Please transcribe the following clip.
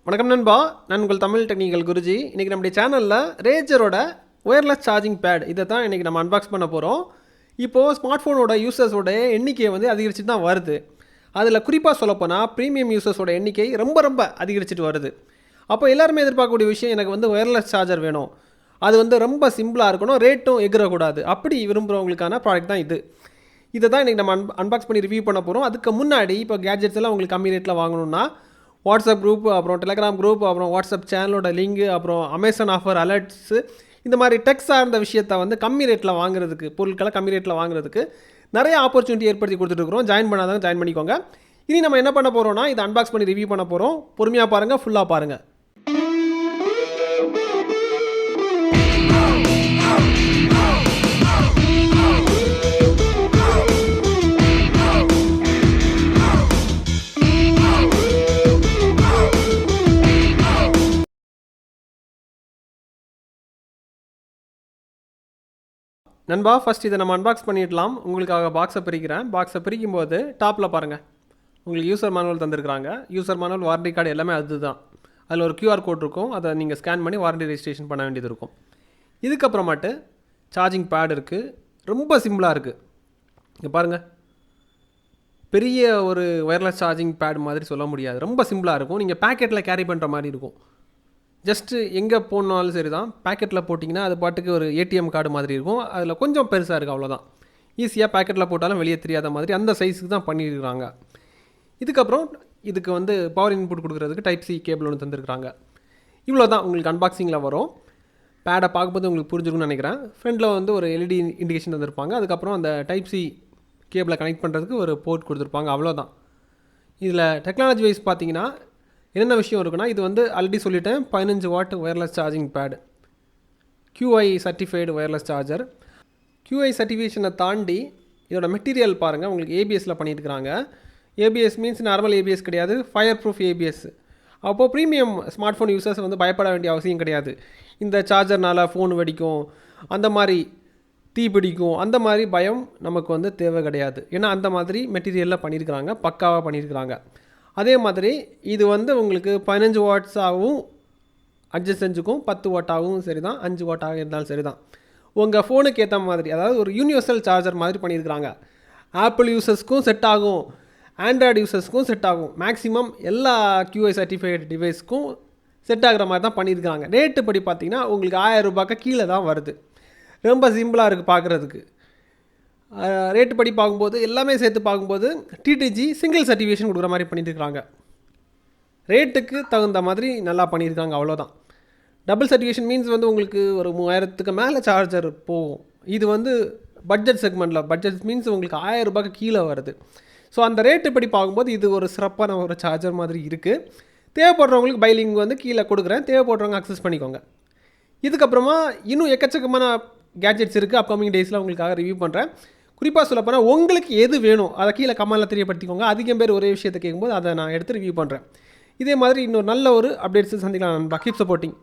வணக்கம் நண்பா, நான் உங்கள் தமிழ் டெக்னிக்கல் குருஜி. இன்றைக்கி நம்முடைய சேனலில் ரேஜரோட ஒயர்லெஸ் சார்ஜிங் பேட் இதை தான் இன்றைக்கி நம்ம அன்பாக்ஸ் பண்ண போகிறோம். இப்போது ஸ்மார்ட் ஃபோனோட யூசர்ஸோட எண்ணிக்கை அதிகரிச்சு தான் வருது. அதில் குறிப்பாக சொல்லப்போனால் ப்ரீமியம் யூசர்ஸோட எண்ணிக்கை ரொம்ப அதிகரிச்சுட்டு வருது. அப்போ எல்லாருமே எதிர்பார்க்கக்கூடிய விஷயம், எனக்கு ஒயர்லெஸ் சார்ஜர் வேணும், அது ரொம்ப சிம்பிளாக இருக்கணும், ரேட்டும் எகிறக்கூடாது, அப்படி விரும்புகிறவங்களுக்கான ப்ராடக்ட் தான் இது. இதை தான் இன்றைக்கி நம்ம அன்பாக்ஸ் பண்ணி ரிவ்யூ பண்ண போகிறோம். அதுக்கு முன்னாடி இப்போ கேட்ஜெட்ஸ் எல்லாம் உங்களுக்கு கம்மி ரேட்டில் வாங்கணுன்னா வாட்ஸ்அப் குரூப், அப்புறம் டெலகிராம் குரூப், அப்புறம் வாட்ஸ்அப் சேனலோட லிங்க், அப்புறம் அமேசான் ஆஃபர் அலர்ட்ஸு, இந்த மாதிரி டெக் சார்ந்த விஷயத்தை கம்மி ரேட்டில் வாங்குறதுக்கு, பொருட்களை கம்மி ரேட்டில் வாங்குறதுக்கு நிறைய ஆப்பர்ச்சுனிட்டி ஏற்படுத்தி கொடுத்துட்ருக்குறோம். ஜாயின் பண்ணாதான் ஜாயின் பண்ணிக்கோங்க. இனி நம்ம என்ன பண்ண போகிறோம்னா, இதை அன்பாக்ஸ் பண்ணி ரிவ்யூ பண்ண போகிறோம். பொறுமையாக பாருங்கள், ஃபுல்லாக பாருங்கள். நண்பா, ஃபஸ்ட் இதை நம்ம அன்பாக்ஸ் பண்ணிடலாம். உங்களுக்காக பாக்ஸை பிரிக்கிறேன். பாக்ஸை பிரிக்கும் போது டாப்பில் பாருங்கள், உங்களுக்கு யூசர் மேனுவல் தந்திருக்கிறாங்க. யூசர் மேனுவல், வாரண்டி கார்டு எல்லாமே அதுதான். அதில் ஒரு QR கோட் இருக்கும், அதை நீங்கள் ஸ்கேன் பண்ணி வாரண்டி ரெஜிஸ்ட்ரேஷன் பண்ண வேண்டியது இருக்கும். இதுக்கப்புறமாட்டு சார்ஜிங் பேட் இருக்குது. ரொம்ப சிம்பிளாக இருக்குது. இங்கே பாருங்கள், பெரிய ஒரு ஒயர்லெஸ் சார்ஜிங் பேட் மாதிரி சொல்ல முடியாது, ரொம்ப சிம்பிளாக இருக்கும். நீங்கள் பேக்கெட்டில் கேரி பண்ணுற மாதிரி இருக்கும். ஜஸ்ட்டு எங்கே போனாலும் சரி தான், பேக்கெட்டில் போட்டிங்கன்னா அது பாட்டுக்கு ஒரு ATM கார்டு மாதிரி இருக்கும். அதில் கொஞ்சம் பெருசாக இருக்குது, அவ்வளோதான். ஈஸியாக பேக்கெட்டில் போட்டாலும் வெளியே தெரியாத மாதிரி அந்த சைஸுக்கு தான் பண்ணியிருக்கிறாங்க. இதுக்கப்புறம் இதுக்கு பவர் இன்புட் கொடுக்குறதுக்கு டைப் C கேபிள் ஒன்று தந்துருக்குறாங்க. இவ்வளோ தான் உங்களுக்கு அன்பாக்சிங்கில் வரும். பேடை பார்க்கும்போது உங்களுக்கு புரிஞ்சிருக்குன்னு நினைக்கிறேன். ஃப்ரண்டில் ஒரு LED இண்டிகேஷன் தந்திருப்பாங்க. அதுக்கப்புறம் அந்த டைப் C கேபிளை கனெக்ட் பண்ணுறதுக்கு ஒரு போர்ட் கொடுத்துருப்பாங்க, அவ்வளோதான். இதில் டெக்னாலஜி வைஸ் பார்த்தீங்கன்னா என்னென்ன விஷயம் இருக்குன்னா, இது ஆல்ரெடி சொல்லிட்டேன், 15 watt wireless charging pad, QI certified wireless charger. QI சர்டிஃபிகேஷனை தாண்டி இதோட மெட்டீரியல் பாருங்கள், உங்களுக்கு ABSயில் பண்ணியிருக்கிறாங்க. ABS மீன்ஸ் நார்மல் ABS கிடையாது, ஃபயர் ப்ரூஃப் ABS. அப்போது ப்ரீமியம் ஸ்மார்ட் ஃபோன் யூசர்ஸ் பயப்பட வேண்டிய அவசியம் கிடையாது. இந்த சார்ஜர்னால் ஃபோன் வெடிக்கும், அந்த மாதிரி தீ பிடிக்கும், அந்த மாதிரி பயம் நமக்கு தேவை கிடையாது. ஏன்னா அந்த மாதிரி மெட்டீரியலில் பண்ணியிருக்கிறாங்க, பக்காவாக பண்ணியிருக்கிறாங்க. அதே மாதிரி இது உங்களுக்கு 15 வாட்ஸாகவும் அட்ஜஸ்ட் செஞ்சுக்கும், 10 வாட்டாகவும் சரி தான், 5 வாட்டாக இருந்தாலும் சரி தான். உங்கள் ஃபோனுக்கு ஏற்ற மாதிரி, அதாவது ஒரு யூனிவர்சல் சார்ஜர் மாதிரி பண்ணியிருக்கிறாங்க. ஆப்பிள் யூசர்ஸ்க்கும் செட் ஆகும், ஆண்ட்ராய்டு யூசர்ஸ்க்கும் செட் ஆகும். மேக்ஸிமம் எல்லா QI சர்டிஃபைடு டிவைஸ்க்கும் செட் ஆகிற மாதிரி தான் பண்ணியிருக்கிறாங்க. ரேட்டு படி பார்த்திங்கன்னா உங்களுக்கு 1000 ரூபாய்க்கு கீழே தான் வருது. ரொம்ப சிம்பிளாக இருக்குது பார்க்குறதுக்கு. ரேட்டு படி பார்க்கும்போது எல்லாமே சேர்த்து பார்க்கும்போது TTG சிங்கிள் சர்டிஃபிகேஷன் கொடுக்குற மாதிரி பண்ணியிருக்கிறாங்க. ரேட்டுக்கு தகுந்த மாதிரி நல்லா பண்ணியிருக்காங்க, அவ்வளோதான். டபுள் சர்டிஃபிகேஷன் மீன்ஸ் உங்களுக்கு ஒரு 3000க்கு மேலே சார்ஜர் போகும். இது பட்ஜெட் செக்மெண்ட்டில், பட்ஜெட் மீன்ஸ் உங்களுக்கு 1000 ரூபாய்க்கு கீழே வருது. ஸோ அந்த ரேட்டு படி பார்க்கும்போது இது ஒரு சிறப்பான ஒரு சார்ஜர் மாதிரி இருக்குது. தேவைப்படுறவங்களுக்கு பை லிங்க் கீழே கொடுக்குறேன், தேவைப்படுறவங்க அக்சஸ் பண்ணிக்கோங்க. இதுக்கப்புறமா இன்னும் எக்கச்சக்கமான கேட்ஜெட்ஸ் இருக்குது, அப்கமிங் டேஸில் உங்களுக்காக ரிவ்யூ பண்ணுறேன். குறிப்பாக சொல்லப்போனால் உங்களுக்கு எது வேணும் அதை கீழே கமெண்ட்டில் தெரியப்படுத்திக்கோங்க. அதிகம் பேர் ஒரே விஷயத்தை கேட்கும்போது அதை நான் எடுத்து ரிவ்யூ பண்ணுறேன். இதே மாதிரி இன்னொரு நல்ல ஒரு அப்டேட்ஸ் சந்திக்கலாம். Keep supporting.